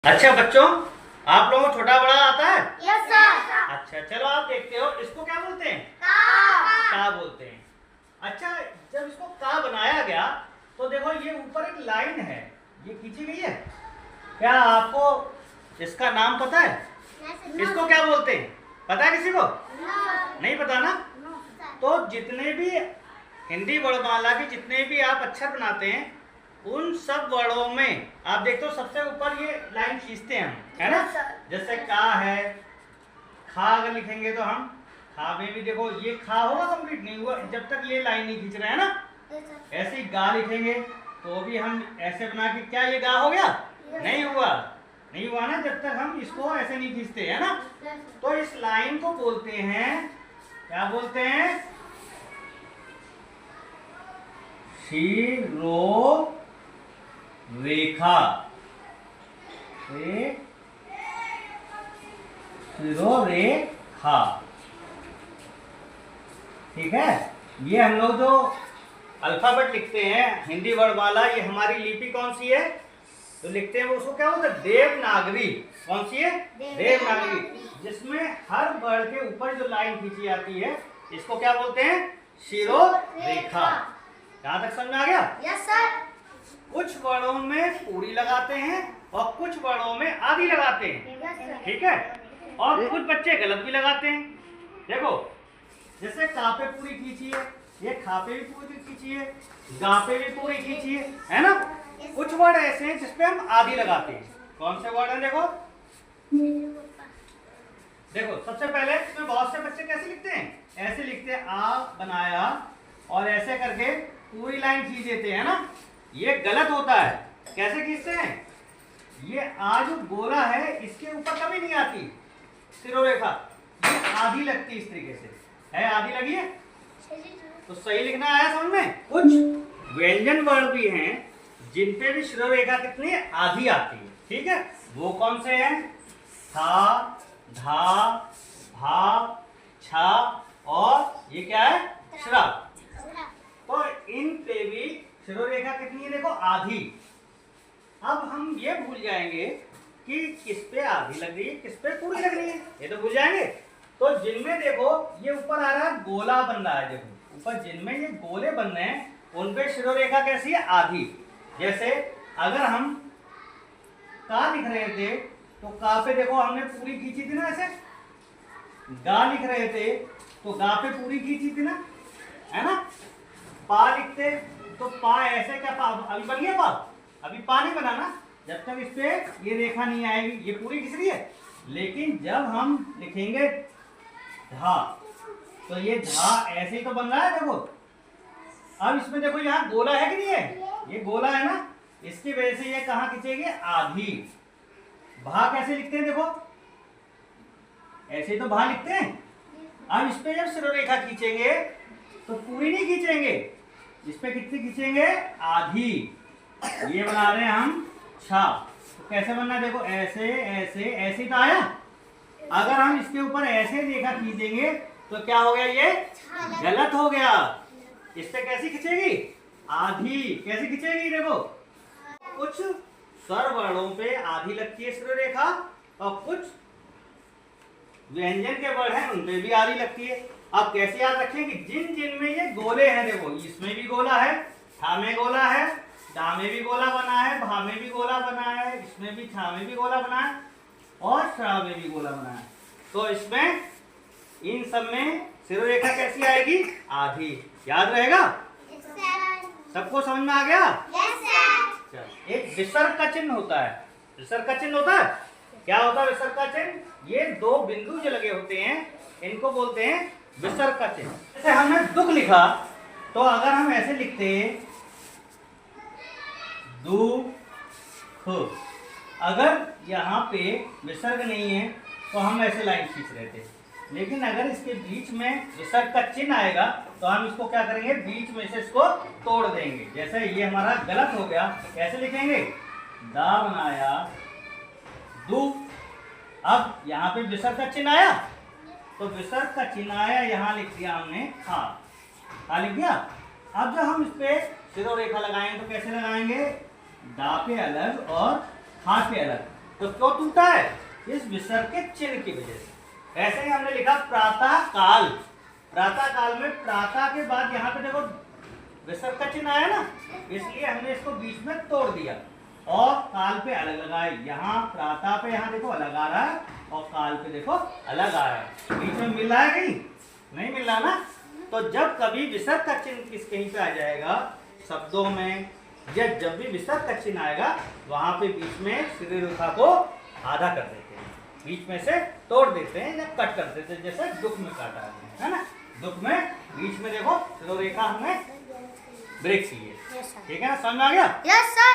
अच्छा बच्चों, आप लोगों को छोटा बड़ा आता है? Yes sir. अच्छा चलो आप देखते हो, इसको क्या बोलते हैं? का बोलते हैं। अच्छा, जब इसको का बनाया गया तो देखो ये ऊपर एक लाइन है, ये खींची गई है। क्या आपको इसका नाम पता है? इसको क्या बोलते हैं? पता है किसी को? नहीं पता ना? तो जितने भी हिंदी वर्णमाला के जितने भी आप अक्षर बनाते हैं उन सब वर्णों में आप देखते हो सबसे ऊपर ये लाइन खींचते हैं हम, है ना? जैसे का है, खा अगर लिखेंगे तो हम खा में भी देखो ये खा होगा, कंप्लीट नहीं हुआ जब तक ये लाइन नहीं खींच रहे हैं ना। ऐसे ही गा लिखेंगे तो भी हम ऐसे बना के, क्या ये गा हो गया? नहीं हुआ ना जब तक हम इसको ऐसे नहीं खींचते, है ना? तो इस लाइन को बोलते हैं, क्या बोलते हैं? शिरोरेखा। शिरोरेखा, ठीक है। ये हम लोग जो अल्फाबेट लिखते हैं हिंदी वर्णमाला, ये हमारी लिपि कौन सी है तो लिखते हैं वो, उसको क्या बोलते हैं? देवनागरी। कौन सी है? देवनागरी। जिसमें हर वर्ण के ऊपर जो लाइन खींची जाती है इसको क्या बोलते हैं? शिरोरेखा। यहाँ तक समझ में आ गया? Yes sir. कुछ वर्णों में पूरी लगाते हैं और कुछ वर्णों में आधी लगाते हैं, ठीक है। और कुछ बच्चे गलत भी लगाते हैं। देखो जैसे का पे पूरी खींची है, ये खा पे भी पूरी खींची है, गा पे भी पूरी खींची है ना? कुछ वर्ड ऐसे हैं जिसपे हम आधी लगाते हैं। कौन से वर्ड हैं? देखो देखो सबसे पहले इसमें बहुत से बच्चे कैसे लिखते हैं? ऐसे लिखते हैं, आ बनाया और ऐसे करके पूरी लाइन खींच देते हैं ना। ये गलत होता है। कैसे खींचते हैं? ये आ जो गोला है इसके ऊपर कभी नहीं आती शिरोरेखा, ये आधी लगती इस तरीके से है, आधी लगी है तो सही लिखना आया समझ में। कुछ व्यंजन वर्ण भी हैं जिन पे भी शिरोरेखा कितनी है? आधी आती है, ठीक है। वो कौन से हैं? था, धा, भा, छा और ये क्या है? श्रा। तो इन पे भी शिरोरेखा कितनी है? देखो आधी। अब हम ये भूल जाएंगे कि किस पे आधी लग रही है, किस पे पूरी लग रही है, ये तो भूल जाएंगे। तो जिनमें देखो ये ऊपर आ रहा है गोला बन रहा है, देखो ऊपर जिनमें ये गोले बन रहे हैं उन पे शिरोरेखा कैसी है? आधी। जैसे अगर हम का लिख रहे थे तो का पे देखो हमने पूरी खींची थी ना, ऐसे। गा लिख रहे थे तो गा पे पूरी खींची थी ना, है ना? पा लिखते तो पा ऐसे, क्या पा अभी बन गया? पा अभी पा नहीं बना ना, जब तक इस पे ये रेखा नहीं आएगी ये पूरी खींच रही है। लेकिन जब हम लिखेंगे धा तो ये धा ऐसे ही तो बन रहा है, देखो। अब इसमें देखो यहाँ गोला है कि नहीं है? ये गोला है ना, इसकी वजह से ये कहाँ खींचेगी? आधी। भा कैसे लिखते हैं? देखो ऐसे ही तो भा लिखते हैं। अब इस पे जब शिरोरेखा खींचेंगे तो पूरी नहीं खींचेंगे, इस पे कितनी खींचेंगे? आधी। ये बना रहे हैं हम छा, तो कैसे बनना है? देखो ऐसे ऐसे ऐसे तो आया। अगर हम इसके ऊपर ऐसे रेखा खींचेंगे तो क्या हो गया? ये गलत हो गया। इस पे कैसी खींचेगी? आधी। कैसे खींचेगी? देखो कुछ स्वर वर्णों पे आधी लगती है शिरोरेखा और कुछ व्यंजन के वर्ण हैं उन पे भी आधी लगती है। अब कैसे याद रखें कि जिन जिन में ये गोले हैं, देखो इसमें भी गोला है, ठा में गोला है, डा में भी गोला बना है, भा में भी गोला बना है, इसमें भी छा में भी गोला बना है और श्रा में भी गोला बना है। तो इसमें इन सब में शिरोरेखा कैसी आएगी? आधी। याद रहेगा? सबको समझ में आ गया? एक विसर्ग का चिन्ह होता है। विसर्ग का चिन्ह होता है, क्या होता है विसर्ग का चिन्ह? ये दो बिंदु जो लगे होते हैं इनको बोलते हैं विसर्ग का चिन्ह। जैसे हमने दुख लिखा तो अगर हम ऐसे लिखते दुख, अगर यहाँ पे विसर्ग नहीं है तो हम ऐसे लाइन खींच रहे थे। लेकिन अगर इसके बीच में विसर्ग का चिन्ह आएगा तो हम इसको क्या करेंगे? बीच में से इसको तोड़ देंगे। जैसे ये हमारा गलत हो गया, कैसे लिखेंगे? दा बनाया दू, अब यहाँ पे विसर्ग का चिन्ह आया तो विसर्ग का चिन्ह आया, यहाँ लिख दिया हमने खा लिख दिया। अब जब हम इस पे शिरोरेखा लगाएंगे तो कैसे लगाएंगे? दा पे अलग और खा पे अलग। तो क्यों टूटा है? इस विसर्ग के चिन्ह की वजह से। ऐसे ही हमने लिखा प्रातः काल। प्रातः काल में प्रातः के बाद यहाँ पे देखो विसर्ग का चिन्ह आया ना, इसलिए हमने इसको बीच में तोड़ दिया और काल पे अलग लगाए। यहाँ प्रातः पे यहाँ देखो अलग आ रहा है और काल पे देखो अलग आ रहा है। बीच में मिल रहा है कहीं? नहीं मिल रहा ना। तो जब कभी विसर्ग का चिन्ह किस कहीं पे आ जाएगा शब्दों में, या जब भी विसर्ग का चिन्ह आएगा वहां पे बीच में सीधी रेखा को आधा कर देते हैं, बीच में से तोड़ देते हैं या कट कर देते हैं, जैसे दुख में काटा है ना। दुख में बीच में देखो सीधी रेखा हमने ब्रेक की है। ठीक है ना, समझ में आ गया? Yes sir.